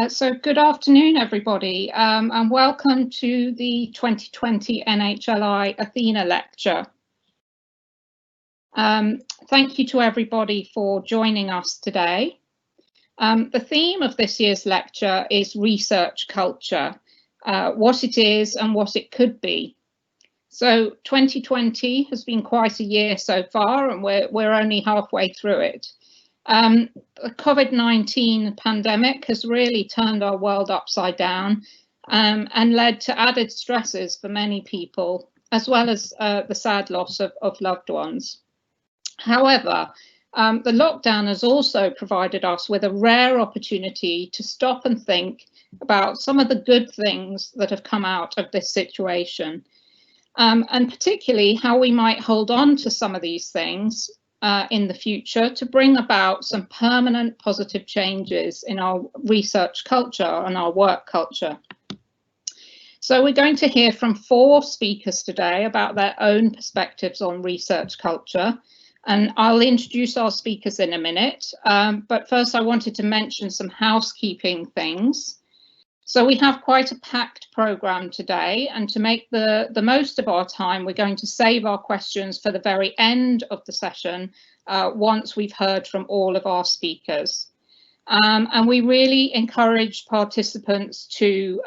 So good afternoon, everybody, and welcome to the 2020 NHLI Athena lecture. Thank you to everybody for joining us today. The theme of this year's lecture is research culture, what it is and what it could be. So 2020 has been quite a year so far, and we're only halfway through it. The COVID-19 pandemic has really turned our world upside down and led to added stresses for many people, as well as the sad loss of loved ones. However, the lockdown has also provided us with a rare opportunity to stop and think about some of the good things that have come out of this situation, and particularly how we might hold on to some of these things in the future to bring about some permanent positive changes in our research culture and our work culture. So we're going to hear from 4 speakers today about their own perspectives on research culture, and I'll introduce our speakers in a minute, but first I wanted to mention some housekeeping things. So we have quite a packed programme today, and to make the most of our time, we're going to save our questions for the very end of the session, once we've heard from all of our speakers. And we really encourage participants to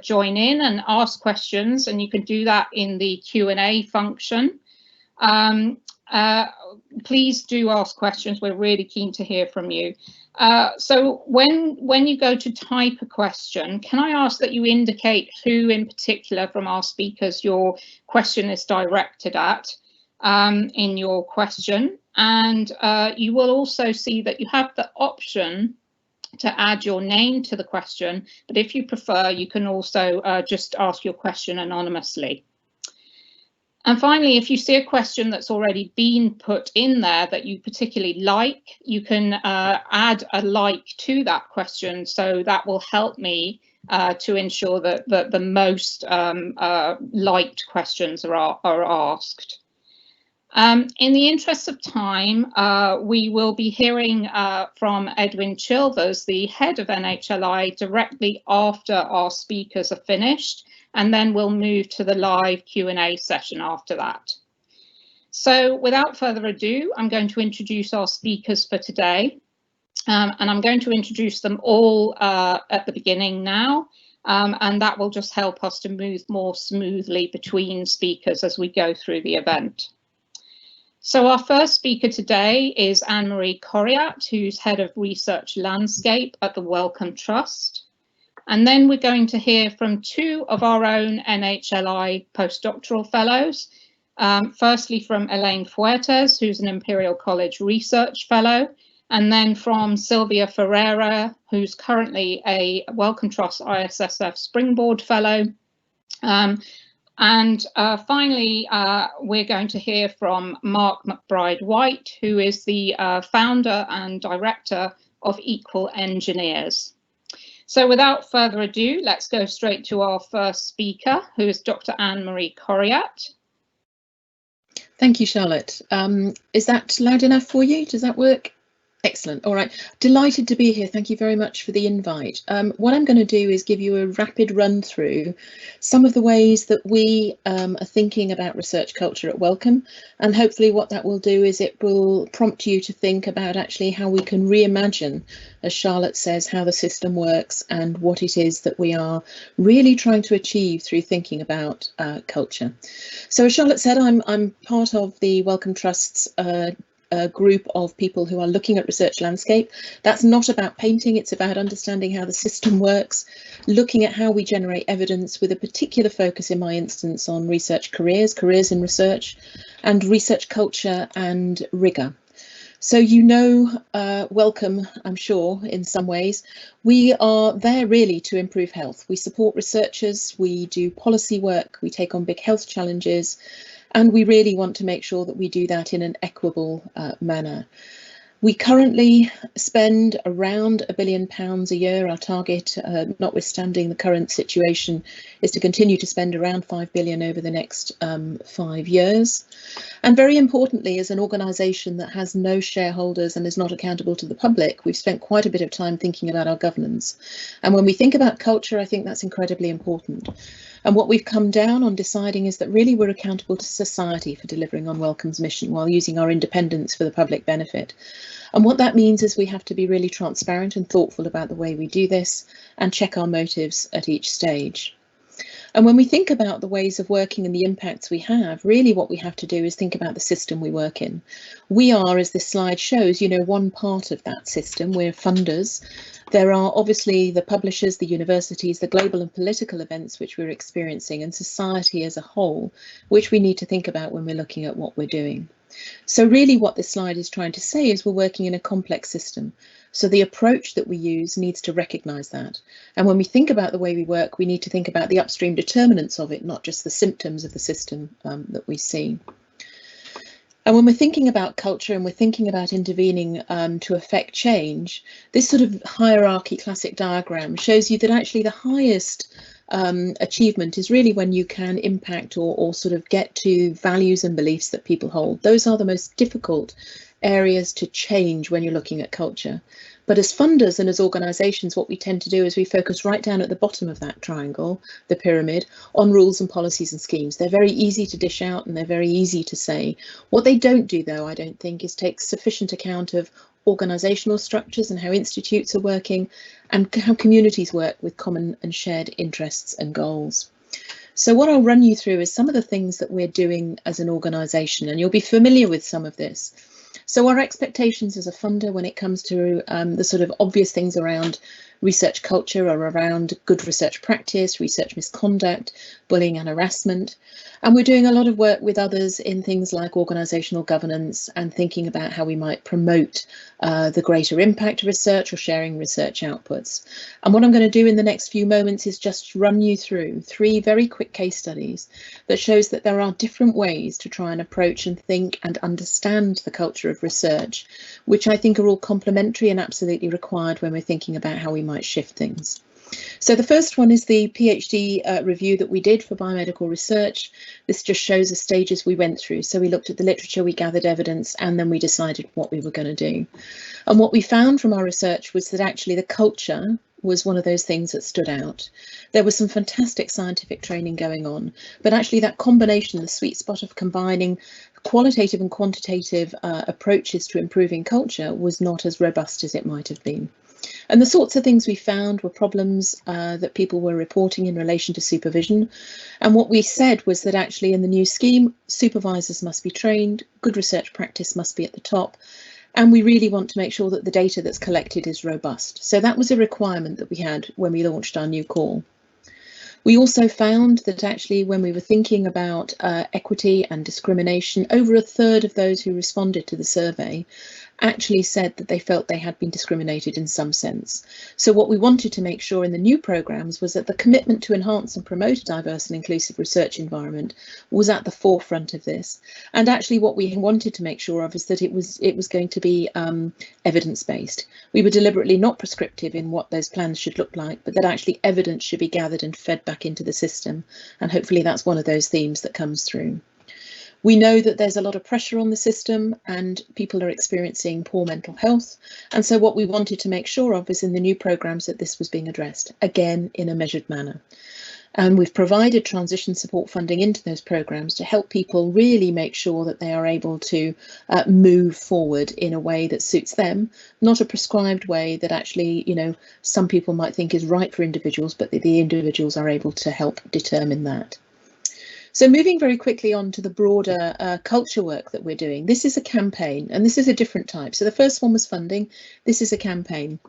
join in and ask questions, and you can do that in the Q&A function. Please do ask questions, we're really keen to hear from you. So when you go to type a question, can I ask that you indicate who in particular from our speakers your question is directed at in your question, and you will also see that you have the option to add your name to the question, but if you prefer, you can also just ask your question anonymously. And finally, if you see a question that's already been put in there that you particularly like, you can add a like to that question. So that will help me to ensure that the most liked questions are asked. In the interest of time, we will be hearing from Edwin Chilvers, the head of NHLI, directly after our speakers are finished, and then we'll move to the live Q&A session after that. So without further ado, I'm going to introduce our speakers for today, and I'm going to introduce them all at the beginning now, and that will just help us to move more smoothly between speakers as we go through the event. So our first speaker today is Anne-Marie Corriat, who's Head of Research Landscape at the Wellcome Trust. And then we're going to hear from 2 of our own NHLI postdoctoral fellows. Firstly from Elaine Fuertes, who's an Imperial College Research Fellow, and then from Sylvia Ferreira, who's currently a Wellcome Trust ISSF Springboard Fellow. And finally, we're going to hear from Mark McBride-White, who is the founder and director of Equal Engineers. So without further ado, let's go straight to our first speaker, who is Dr. Anne-Marie Corriat. Thank you, Charlotte. Is that loud enough for you? Does that work? Excellent. All right. Delighted to be here. Thank you very much for the invite. What I'm going to do is give you a rapid run through some of the ways that we are thinking about research culture at Wellcome, and hopefully what that will do is it will prompt you to think about actually how we can reimagine, as Charlotte says, how the system works and what it is that we are really trying to achieve through thinking about culture. So as Charlotte said, I'm part of the Wellcome Trust's a group of people who are looking at research landscape. That's not about painting, it's about understanding how the system works, looking at how we generate evidence with a particular focus in my instance on research careers in research, and research culture and rigour. So you know Wellcome, I'm sure, in some ways. We are there really to improve health. We support researchers, we do policy work, we take on big health challenges, and we really want to make sure that we do that in an equitable manner. We currently spend around £1 billion a year. Our target, notwithstanding the current situation, is to continue to spend around £5 billion over the next 5 years. And very importantly, as an organisation that has no shareholders and is not accountable to the public, we've spent quite a bit of time thinking about our governance. And when we think about culture, I think that's incredibly important. And what we've come down on deciding is that really we're accountable to society for delivering on Wellcome's mission while using our independence for the public benefit. And what that means is we have to be really transparent and thoughtful about the way we do this and check our motives at each stage. And when we think about the ways of working and the impacts we have, really what we have to do is think about the system we work in. We are, as this slide shows, one part of that system. We're funders. There are obviously the publishers, the universities, the global and political events which we're experiencing, and society as a whole, which we need to think about when we're looking at what we're doing. So really what this slide is trying to say is we're working in a complex system. So the approach that we use needs to recognise that. And when we think about the way we work, we need to think about the upstream determinants of it, not just the symptoms of the system that we see. And when we're thinking about culture and we're thinking about intervening to affect change, this sort of hierarchy classic diagram shows you that actually the highest achievement is really when you can impact or sort of get to values and beliefs that people hold. Those are the most difficult areas to change when you're looking at culture. But as funders and as organisations, what we tend to do is we focus right down at the bottom of that triangle, the pyramid, on rules and policies and schemes. They're very easy to dish out and they're very easy to say. What they don't do, though, I don't think, is take sufficient account of organisational structures and how institutes are working and how communities work with common and shared interests and goals. So what I'll run you through is some of the things that we're doing as an organisation, and you'll be familiar with some of this. So our expectations as a funder when it comes to the sort of obvious things around research culture are around good research practice, research misconduct, bullying and harassment. And we're doing a lot of work with others in things like organisational governance and thinking about how we might promote the greater impact of research or sharing research outputs. And what I'm going to do in the next few moments is just run you through 3 very quick case studies that shows that there are different ways to try and approach and think and understand the culture of research, which I think are all complementary and absolutely required when we're thinking about how we might shift things. So the first one is the PhD review that we did for biomedical research. This just shows the stages we went through. So we looked at the literature, we gathered evidence, and then we decided what we were going to do. And what we found from our research was that actually the culture was one of those things that stood out. There was some fantastic scientific training going on, but actually that combination, the sweet spot of combining qualitative and quantitative approaches to improving culture was not as robust as it might have been. And the sorts of things we found were problems that people were reporting in relation to supervision. And what we said was that actually in the new scheme, supervisors must be trained, good research practice must be at the top, and we really want to make sure that the data that's collected is robust. So that was a requirement that we had when we launched our new call. We also found that actually when we were thinking about equity and discrimination, over 1/3 of those who responded to the survey actually said that they felt they had been discriminated in some sense. So what we wanted to make sure in the new programmes was that the commitment to enhance and promote a diverse and inclusive research environment was at the forefront of this. And actually what we wanted to make sure of is that it was going to be evidence-based. We were deliberately not prescriptive in what those plans should look like, but that actually evidence should be gathered and fed back into the system. And hopefully that's one of those themes that comes through. We know that there's a lot of pressure on the system and people are experiencing poor mental health. And so what we wanted to make sure of is in the new programmes that this was being addressed, again, in a measured manner. And we've provided transition support funding into those programmes to help people really make sure that they are able to move forward in a way that suits them, not a prescribed way that actually, some people might think is right for individuals, but the individuals are able to help determine that. So moving very quickly on to the broader culture work that we're doing. This is a campaign and this is a different type. So the first one was funding. This is a campaign.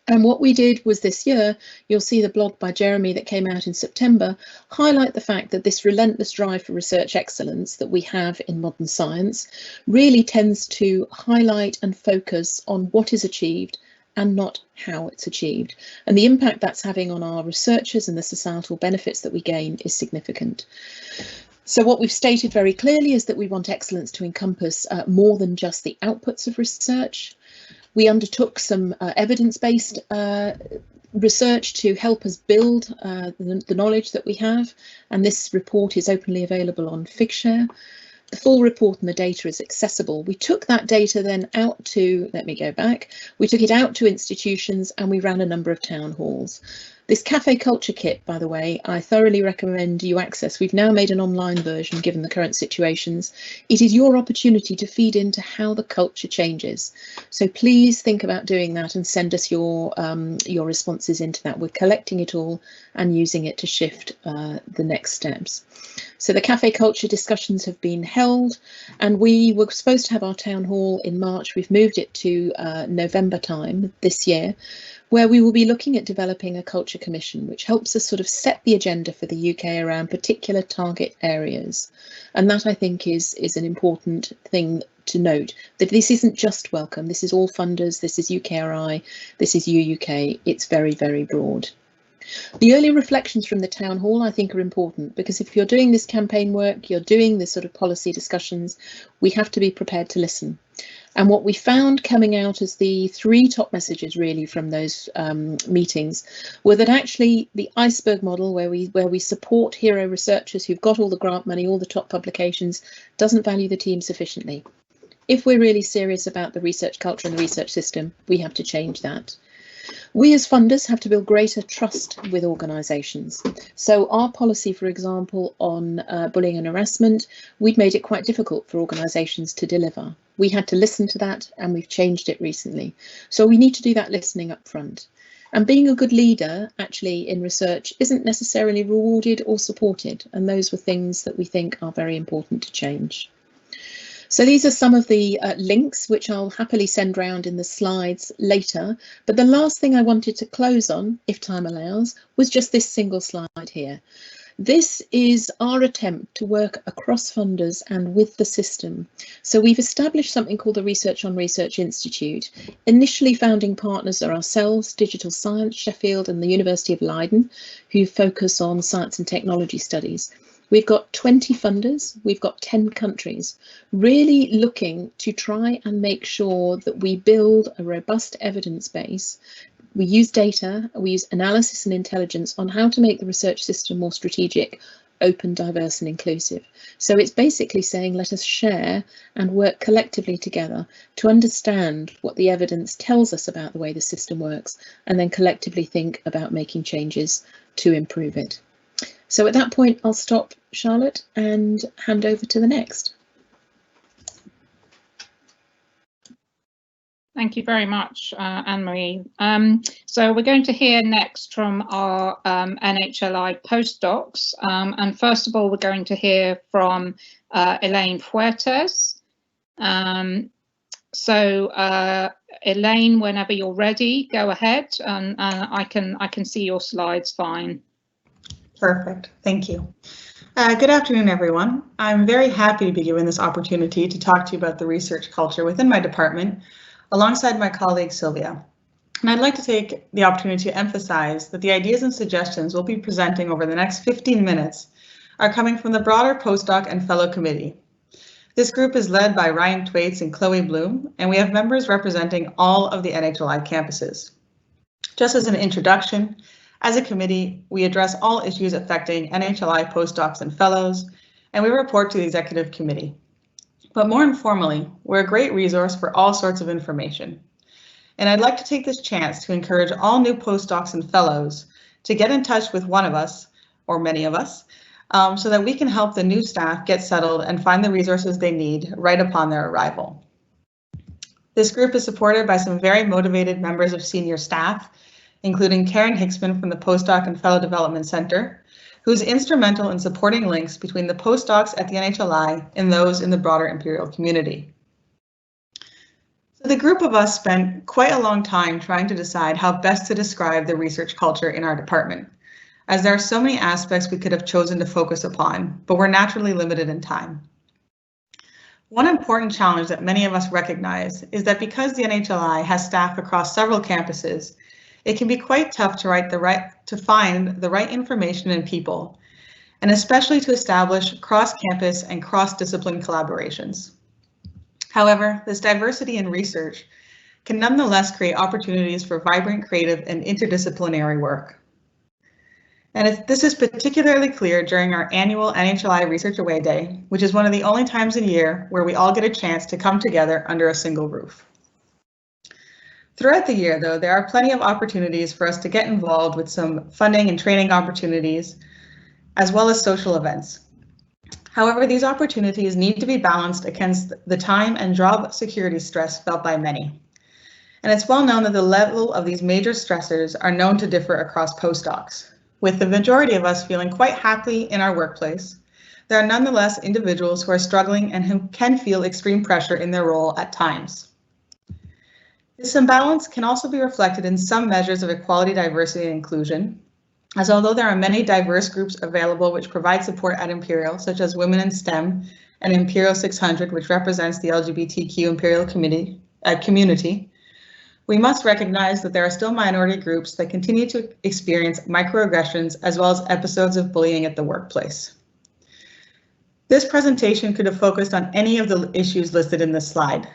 And what we did was this year, you'll see the blog by Jeremy that came out in September, highlight the fact that this relentless drive for research excellence that we have in modern science really tends to highlight and focus on what is achieved and not how it's achieved. And the impact that's having on our researchers and the societal benefits that we gain is significant. So what we've stated very clearly is that we want excellence to encompass more than just the outputs of research. We undertook some evidence-based research to help us build the knowledge that we have, and this report is openly available on Figshare. The full report and the data is accessible. We took that data then out to, let me go back, we took it out to institutions and we ran a number of town halls. This cafe culture kit, by the way, I thoroughly recommend you access. We've now made an online version given the current situations. It is your opportunity to feed into how the culture changes. So please think about doing that and send us your responses into that. We're collecting it all and using it to shift the next steps. So the cafe culture discussions have been held, and we were supposed to have our town hall in March. We've moved it to November time this year, where we will be looking at developing a culture commission, which helps us sort of set the agenda for the UK around particular target areas. And that, I think, is an important thing to note, that this isn't just Wellcome, this is all funders, this is UKRI, this is UUK, it's very, very broad. The early reflections from the town hall, I think, are important, because if you're doing this campaign work, you're doing this sort of policy discussions, we have to be prepared to listen. And what we found coming out as the three top messages really from those meetings were that actually the iceberg model, where we support hero researchers who've got all the grant money, all the top publications, doesn't value the team sufficiently. If we're really serious about the research culture and the research system, we have to change that. We as funders have to build greater trust with organisations. So our policy, for example, on bullying and harassment, we'd made it quite difficult for organisations to deliver. We had to listen to that, and we've changed it recently. So we need to do that listening up front. And being a good leader actually in research isn't necessarily rewarded or supported. And those were things that we think are very important to change. So these are some of the links which I'll happily send round in the slides later. But the last thing I wanted to close on, if time allows, was just this single slide here. This is our attempt to work across funders and with the system. So we've established something called the Research on Research Institute. Initially, founding partners are ourselves, Digital Science, Sheffield and the University of Leiden, who focus on science and technology studies. We've got 20 funders, we've got 10 countries, really looking to try and make sure that we build a robust evidence base. We use data, we use analysis and intelligence on how to make the research system more strategic, open, diverse and inclusive. So it's basically saying, let us share and work collectively together to understand what the evidence tells us about the way the system works, and then collectively think about making changes to improve it. So at that point, I'll stop, Charlotte, and hand over to the next. Thank you very much, Anne-Marie. So we're going to hear next from our NHLI postdocs. And first of all, we're going to hear from Elaine Fuertes. Elaine, whenever you're ready, go ahead, and I can see your slides fine. Perfect, thank you. Good afternoon, everyone. I'm very happy to be given this opportunity to talk to you about the research culture within my department, alongside my colleague Sylvia. And I'd like to take the opportunity to emphasize that the ideas and suggestions we'll be presenting over the next 15 minutes are coming from the broader postdoc and fellow committee. This group is led by Ryan Twaits and Chloe Bloom, and we have members representing all of the NHLI campuses. Just as an introduction, as a committee, we address all issues affecting NHLI postdocs and fellows, and we report to the executive committee. But more informally, we're a great resource for all sorts of information. And I'd like to take this chance to encourage all new postdocs and fellows to get in touch with one of us, or many of us, so that we can help the new staff get settled and find the resources they need right upon their arrival. This group is supported by some very motivated members of senior staff, including Karen Hicksman from the Postdoc and Fellow Development Center, who is instrumental in supporting links between the postdocs at the NHLI and those in the broader Imperial community. So the group of us spent quite a long time trying to decide how best to describe the research culture in our department, as there are so many aspects we could have chosen to focus upon, but we're naturally limited in time. One important challenge that many of us recognize is that because the NHLI has staff across several campuses, it can be quite tough to find the right information and people. and especially to establish cross-campus and cross-discipline collaborations. However, this diversity in research can nonetheless create opportunities for vibrant, creative, and interdisciplinary work. And this is particularly clear during our annual NHLI Research Away Day, which is one of the only times a year where we all get a chance to come together under a single roof. Throughout the year, though, there are plenty of opportunities for us to get involved with some funding and training opportunities, as well as social events. However, these opportunities need to be balanced against the time and job security stress felt by many. And it's well known that the level of these major stressors are known to differ across postdocs. With the majority of us feeling quite happy in our workplace, there are nonetheless individuals who are struggling and who can feel extreme pressure in their role at times. This imbalance can also be reflected in some measures of equality, diversity, and inclusion, as although there are many diverse groups available which provide support at Imperial, such as Women in STEM and Imperial 600, which represents the LGBTQ Imperial community, we must recognize that there are still minority groups that continue to experience microaggressions as well as episodes of bullying at the workplace. This presentation could have focused on any of the issues listed in this slide,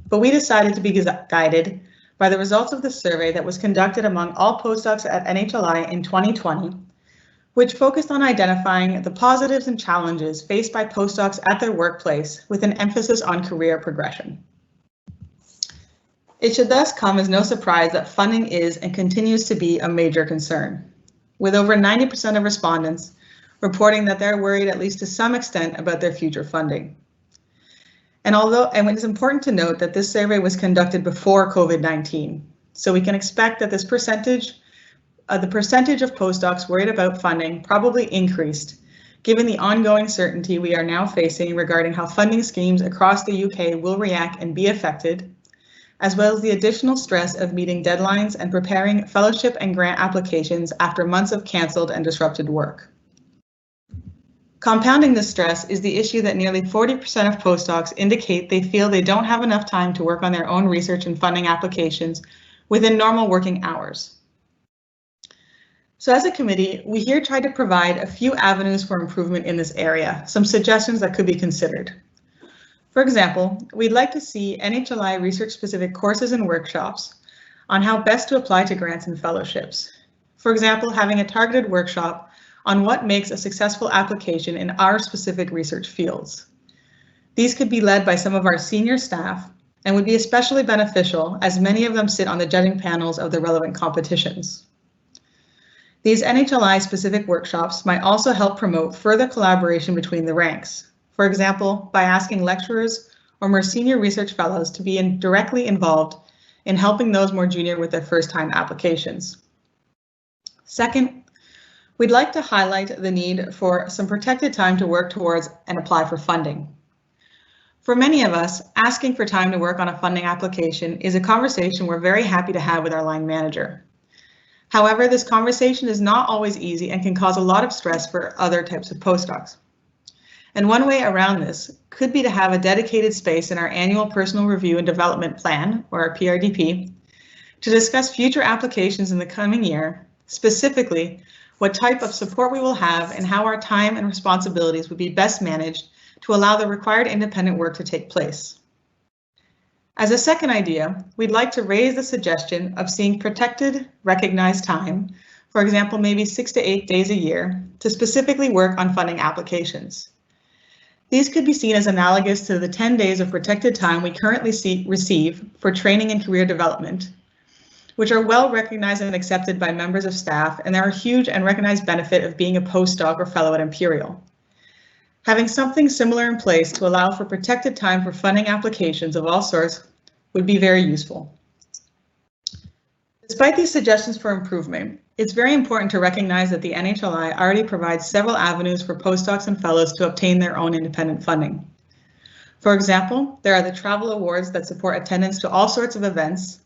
but we decided to be guided by the results of the survey that was conducted among all postdocs at NHLI in 2020, which focused on identifying the positives and challenges faced by postdocs at their workplace with an emphasis on career progression. It should thus come as no surprise that funding is and continues to be a major concern, with over 90% of respondents reporting that they're worried at least to some extent about their future funding. And it's important to note that this survey was conducted before COVID-19, so we can expect that this percentage, the percentage of postdocs worried about funding probably increased, given the ongoing certainty we are now facing regarding how funding schemes across the UK will react and be affected, as well as the additional stress of meeting deadlines and preparing fellowship and grant applications after months of cancelled and disrupted work. Compounding this stress is the issue that nearly 40% of postdocs indicate they feel they don't have enough time to work on their own research and funding applications within normal working hours. So as a committee, we here tried to provide a few avenues for improvement in this area, some suggestions that could be considered. For example, we'd like to see NHLI research-specific courses and workshops on how best to apply to grants and fellowships. For example, having a targeted workshop on what makes a successful application in our specific research fields. These could be led by some of our senior staff and would be especially beneficial as many of them sit on the judging panels of the relevant competitions. These NHLI-specific workshops might also help promote further collaboration between the ranks. For example, by asking lecturers or more senior research fellows to be directly involved in helping those more junior with their first-time applications. Second, we'd like to highlight the need for some protected time to work towards and apply for funding. For many of us, asking for time to work on a funding application is a conversation we're very happy to have with our line manager. However, this conversation is not always easy and can cause a lot of stress for other types of postdocs. And one way around this could be to have a dedicated space in our annual personal review and development plan, or our PRDP, to discuss future applications in the coming year, specifically what type of support we will have and how our time and responsibilities would be best managed to allow the required independent work to take place. As a second idea, we'd like to raise the suggestion of seeing protected, recognized time, for example, maybe 6 to 8 days a year, to specifically work on funding applications. These could be seen as analogous to the 10 days of protected time we currently receive for training and career development, which are well recognized and accepted by members of staff, and are a huge and recognized benefit of being a postdoc or fellow at Imperial. Having something similar in place to allow for protected time for funding applications of all sorts would be very useful. Despite these suggestions for improvement, it's very important to recognize that the NHLI already provides several avenues for postdocs and fellows to obtain their own independent funding. For example, there are the travel awards that support attendance to all sorts of events,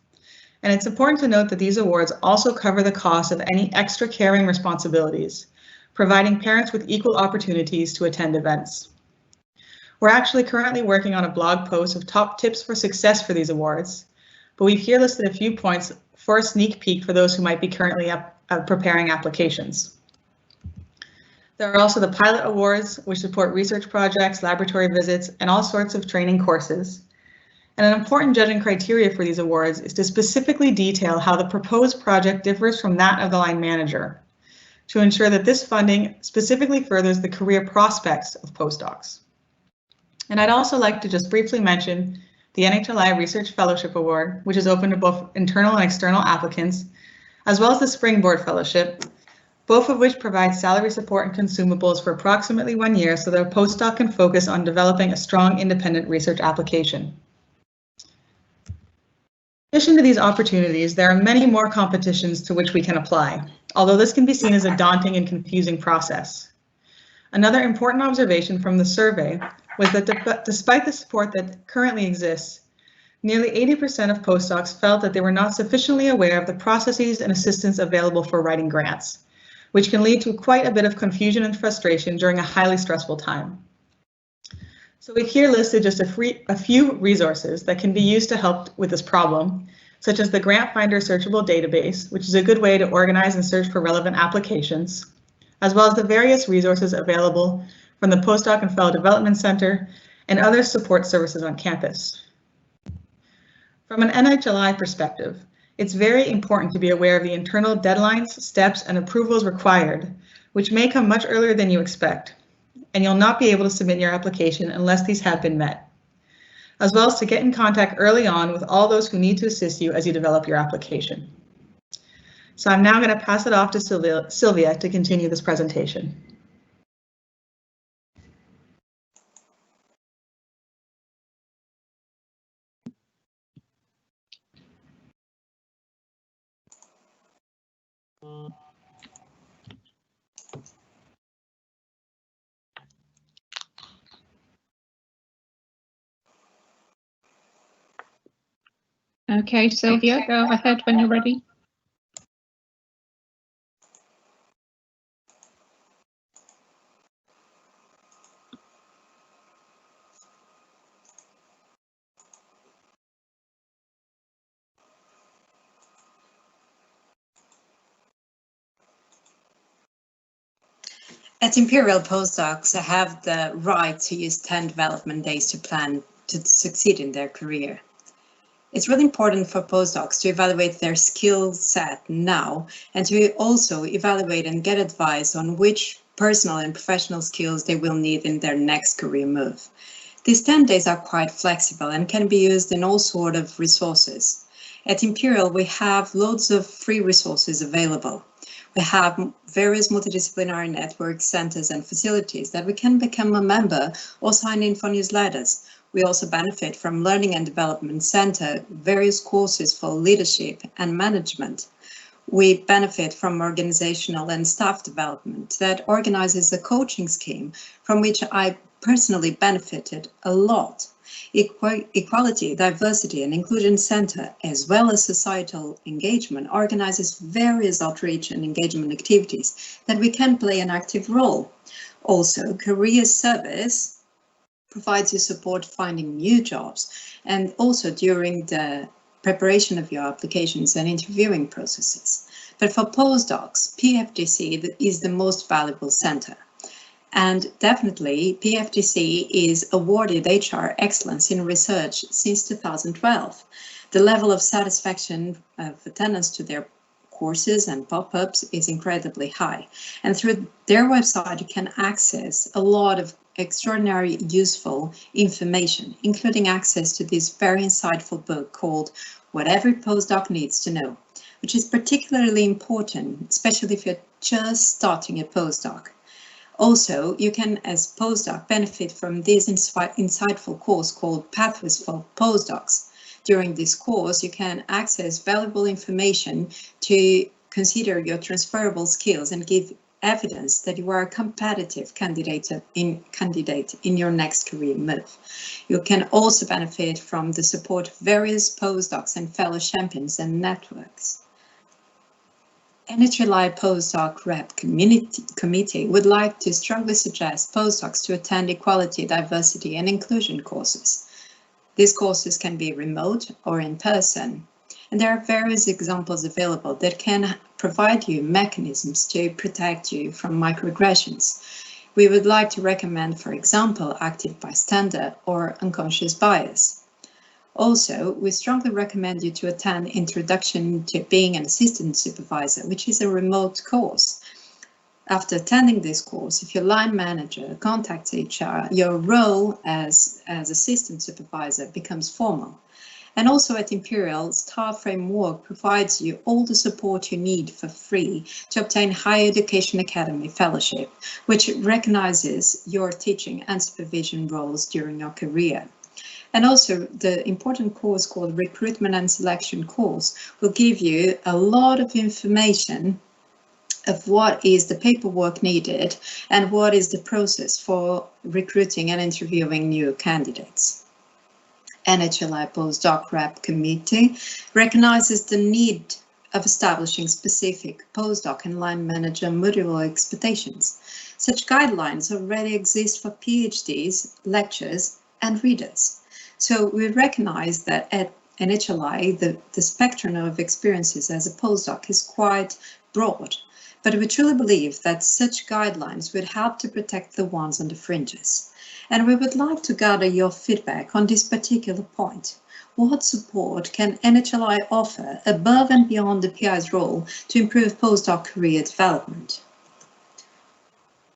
and it's important to note that these awards also cover the cost of any extra caring responsibilities, providing parents with equal opportunities to attend events. We're actually currently working on a blog post of top tips for success for these awards, but we've here listed a few points for a sneak peek for those who might be currently preparing applications. There are also the pilot awards, which support research projects, laboratory visits, and all sorts of training courses. And an important judging criteria for these awards is to specifically detail how the proposed project differs from that of the line manager, to ensure that this funding specifically furthers the career prospects of postdocs. And I'd also like to just briefly mention the NHLI Research Fellowship Award, which is open to both internal and external applicants, as well as the Springboard Fellowship, both of which provide salary support and consumables for approximately 1 year so that a postdoc can focus on developing a strong independent research application. In addition to these opportunities, there are many more competitions to which we can apply, although this can be seen as a daunting and confusing process. Another important observation from the survey was that despite the support that currently exists, nearly 80% of postdocs felt that they were not sufficiently aware of the processes and assistance available for writing grants, which can lead to quite a bit of confusion and frustration during a highly stressful time. So we've here listed just a few resources that can be used to help with this problem, such as the Grant Finder Searchable Database, which is a good way to organize and search for relevant applications, as well as the various resources available from the Postdoc and Fellow Development Center and other support services on campus. From an NHLI perspective, it's very important to be aware of the internal deadlines, steps, and approvals required, which may come much earlier than you expect, and you'll not be able to submit your application unless these have been met, as well as to get in contact early on with all those who need to assist you as you develop your application. So I'm now going to pass it off to Sylvia to continue this presentation. Okay, Sylvia, go ahead when you're ready. At Imperial, postdocs have the right to use 10 development days to plan to succeed in their career. It's really important for postdocs to evaluate their skill set now and to also evaluate and get advice on which personal and professional skills they will need in their next career move. These 10 days are quite flexible and can be used in all sorts of resources. At Imperial, we have loads of free resources available. We have various multidisciplinary networks, centers, and facilities that we can become a member or sign in for newsletters. We also benefit from Learning and Development Center, various courses for leadership and management. We benefit from organizational and staff development that organizes a coaching scheme from which I personally benefited a lot. Equality, Diversity and Inclusion Center, as well as societal engagement, organizes various outreach and engagement activities that we can play an active role. Also, Career Service provides you support finding new jobs and also during the preparation of your applications and interviewing processes. But for postdocs, PFDC is the most valuable center. And definitely, PFDC is awarded HR Excellence in Research since 2012. The level of satisfaction of attendance to their courses and pop-ups is incredibly high. And through their website, you can access a lot of extraordinary useful information, including access to this very insightful book called What Every Postdoc Needs to Know, which is particularly important, especially if you're just starting a postdoc. Also, you can, as postdoc, benefit from this insightful course called Pathways for Postdocs. During this course, you can access valuable information to consider your transferable skills and give evidence that you are a competitive candidate in your next career move. You can also benefit from the support of various postdocs and fellow champions and networks. NHLI Postdoc Rep Committee would like to strongly suggest postdocs to attend Equality, Diversity and Inclusion courses. These courses can be remote or in person, and there are various examples available that can provide you mechanisms to protect you from microaggressions. We would like to recommend, for example, active bystander or unconscious bias. Also, we strongly recommend you to attend Introduction to Being an Assistant Supervisor, which is a remote course. After attending this course, if your line manager contacts HR, your role as assistant supervisor becomes formal. And also at Imperial, Star Framework provides you all the support you need for free to obtain Higher Education Academy Fellowship, which recognizes your teaching and supervision roles during your career. And also the important course called Recruitment and Selection course will give you a lot of information of what is the paperwork needed and what is the process for recruiting and interviewing new candidates. NHLI Postdoc Rep Committee recognizes the need of establishing specific postdoc and line manager module expectations. Such guidelines already exist for PhDs, lecturers, and readers. So we recognize that at NHLI, the spectrum of experiences as a postdoc is quite broad. But we truly believe that such guidelines would help to protect the ones on the fringes. And we would like to gather your feedback on this particular point. What support can NHLI offer above and beyond the PI's role to improve postdoc career development?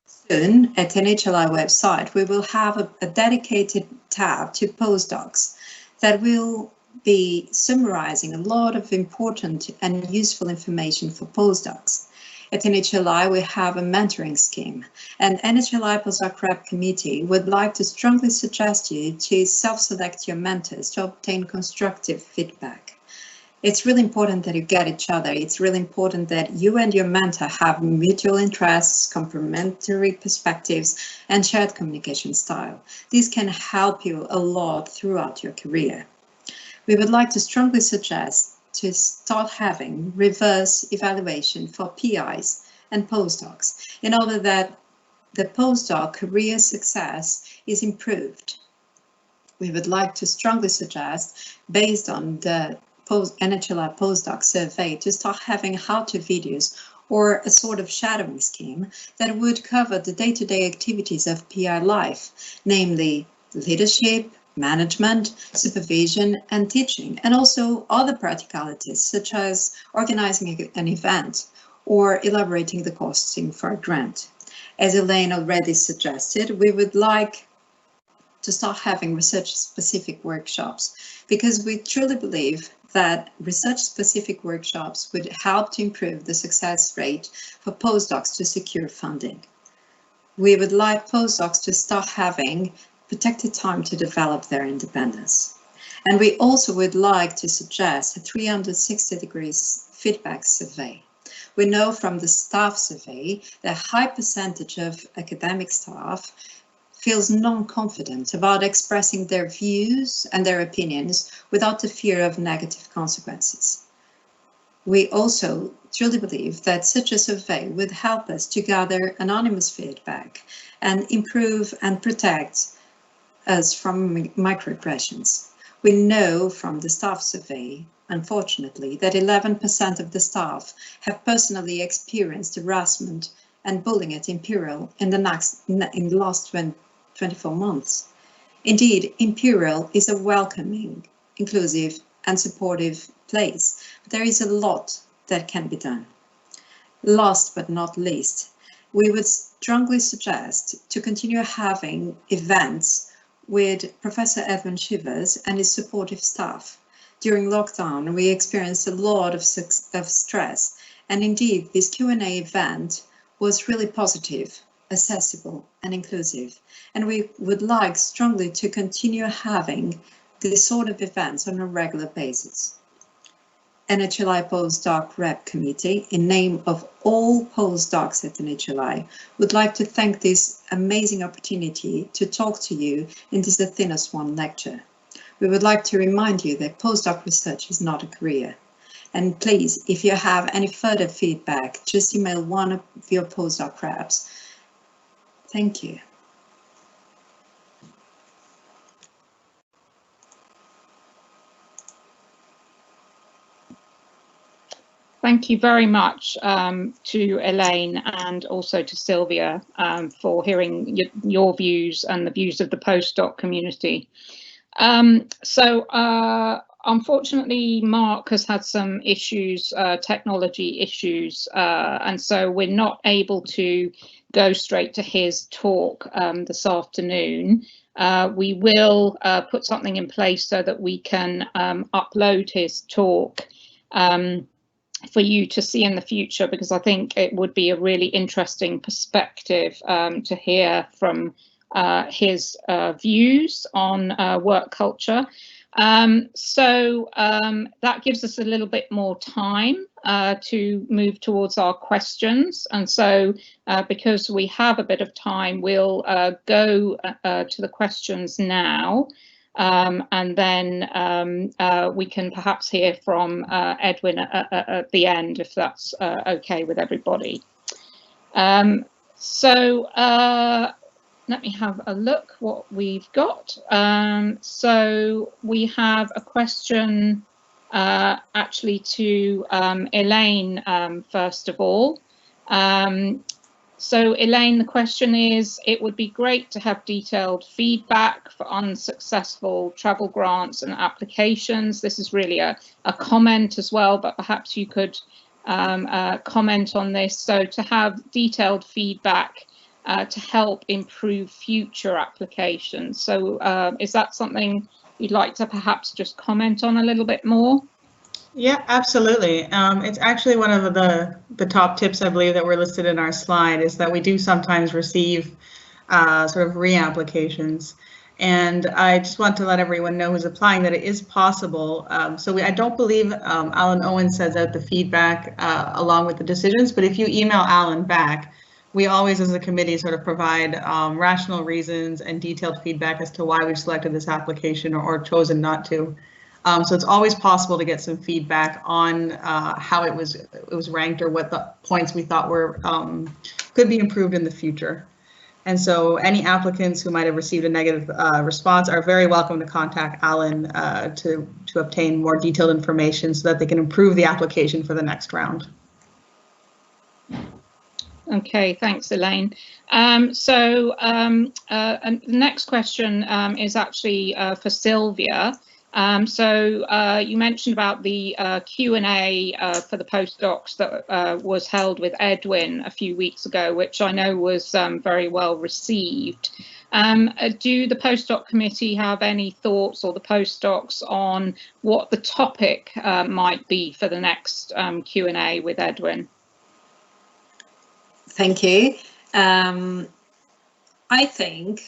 Soon, at NHLI website, we will have a dedicated tab to postdocs that will be summarizing a lot of important and useful information for postdocs. At NHLI, we have a mentoring scheme, and NHLI Postdoc Rep Committee would like to strongly suggest you to self-select your mentors to obtain constructive feedback. It's really important that you get each other. It's really important that you and your mentor have mutual interests, complementary perspectives, and shared communication style. These can help you a lot throughout your career. We would like to strongly suggest to start having reverse evaluation for PIs and postdocs in order that the postdoc career success is improved. We would like to strongly suggest, based on the NHLI postdoc survey, to start having how-to videos or a sort of shadowing scheme that would cover the day-to-day activities of PI life, namely leadership, management, supervision, and teaching, and also other practicalities such as organizing an event or elaborating the costing for a grant. As Elaine already suggested, we would like to start having research-specific workshops because we truly believe that research-specific workshops would help to improve the success rate for postdocs to secure funding. We would like postdocs to start having protected time to develop their independence. And we also would like to suggest a 360 degrees feedback survey. We know from the staff survey that a high percentage of academic staff feels non-confident about expressing their views and their opinions without the fear of negative consequences. We also truly believe that such a survey would help us to gather anonymous feedback and improve and protect us from microaggressions. We know from the staff survey, unfortunately, that 11% of the staff have personally experienced harassment and bullying at Imperial in the last 24 months. Indeed, Imperial is a welcoming, inclusive, and supportive place, but there is a lot that can be done. Last but not least, we would strongly suggest to continue having events with Professor Edmund Shivers and his supportive staff. During lockdown, we experienced a lot of stress, and indeed this Q&A event was really positive, accessible, and inclusive. And we would like strongly to continue having this sort of events on a regular basis. NHLI Postdoc Rep Committee, in name of all postdocs at NHLI, would like to thank this amazing opportunity to talk to you in this Athena Swan lecture. We would like to remind you that postdoc research is not a career. And please, if you have any further feedback, just email one of your postdoc reps. Thank you. Thank you very much to Elaine and also to Sylvia for hearing your views and the views of the postdoc community. Unfortunately, Mark has had some issues, technology issues, and so we're not able to go straight to his talk this afternoon. We will put something in place so that we can upload his talk for you to see in the future, because I think it would be a really interesting perspective to hear from his views on work culture. That gives us a little bit more time to move towards our questions. And so because we have a bit of time, we'll go to the questions now. And then we can perhaps hear from Edwin at the end, if that's okay with everybody. Let me have a look what we've got. So we have a question actually to Elaine first of all. So Elaine, the question is, it would be great to have detailed feedback for unsuccessful travel grants and applications. This is really a comment as well, but perhaps you could comment on this. So to have detailed feedback to help improve future applications. So is that something you'd like to perhaps just comment on a little bit more? Yeah, absolutely. It's actually one of the top tips, I believe, that were listed in our slide, is that we do sometimes receive sort of re-applications. And I just want to let everyone know who's applying that it is possible. I don't believe Alan Owen sends out the feedback along with the decisions, but if you email Alan back, we always as a committee sort of provide rational reasons and detailed feedback as to why we've selected this application or chosen not to. So it's always possible to get some feedback on how it was ranked or what the points we thought were could be improved in the future. And so any applicants who might have received a negative response are very welcome to contact Alan to obtain more detailed information so that they can improve the application for the next round. Okay, thanks, Elaine. The next question is actually for Sylvia. You mentioned about the Q&A for the postdocs that was held with Edwin a few weeks ago, which I know was very well received. Do the postdoc committee have any thoughts, or the postdocs, on what the topic might be for the next Q&A with Edwin? Thank you. I think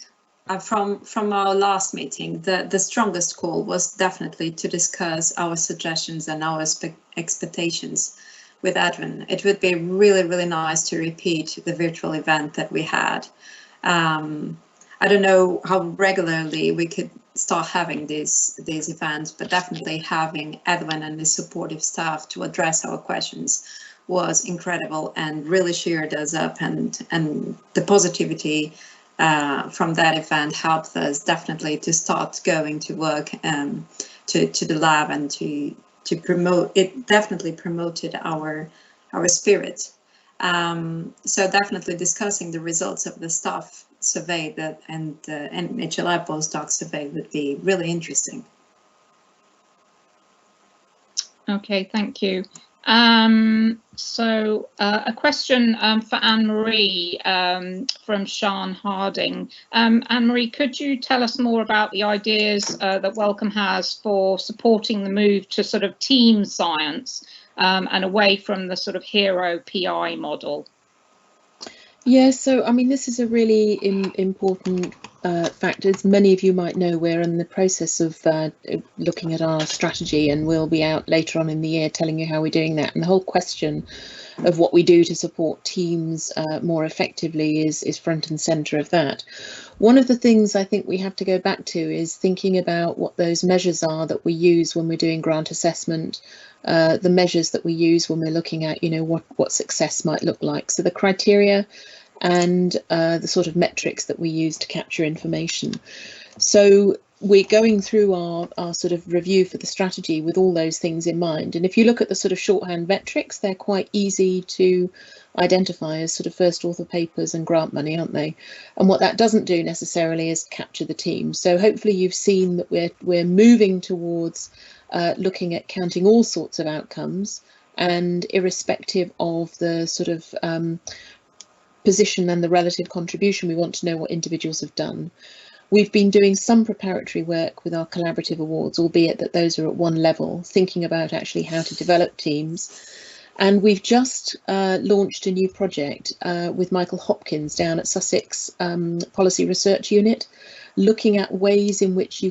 from our last meeting, the strongest call was definitely to discuss our suggestions and our expectations with Edwin. It would be really, really nice to repeat the virtual event that we had. I don't know how regularly we could start having these events, but definitely having Edwin and his supportive staff to address our questions was incredible and really cheered us up, and the positivity from that event helped us definitely to start going to work to the lab and to promote it. Definitely promoted our spirit. So definitely discussing the results of the staff survey and the NHLI postdoc survey would be really interesting. Okay, thank you. A question for Anne-Marie from Sian Harding. Anne-Marie, could you tell us more about the ideas that Wellcome has for supporting the move to sort of team science and away from the sort of hero PI model? Yeah, so I mean, this is a really important fact. As many of you might know, we're in the process of looking at our strategy, and we'll be out later on in the year telling you how we're doing that. And the whole question of what we do to support teams more effectively is front and centre of that. One of the things I think we have to go back to is thinking about what those measures are that we use when we're doing grant assessment, the measures that we use when we're looking at, you know, what success might look like. So the criteria and the sort of metrics that we use to capture information. So we're going through our sort of review for the strategy with all those things in mind. And if you look at the sort of shorthand metrics, they're quite easy to identify as sort of first author papers and grant money, aren't they? And what that doesn't do necessarily is capture the team. So hopefully you've seen that we're moving towards looking at counting all sorts of outcomes, and irrespective of the sort of position and the relative contribution, we want to know what individuals have done. We've been doing some preparatory work with our collaborative awards, albeit that those are at one level, thinking about actually how to develop teams. And we've just launched a new project with Michael Hopkins down at Sussex Policy Research Unit, looking at ways in which you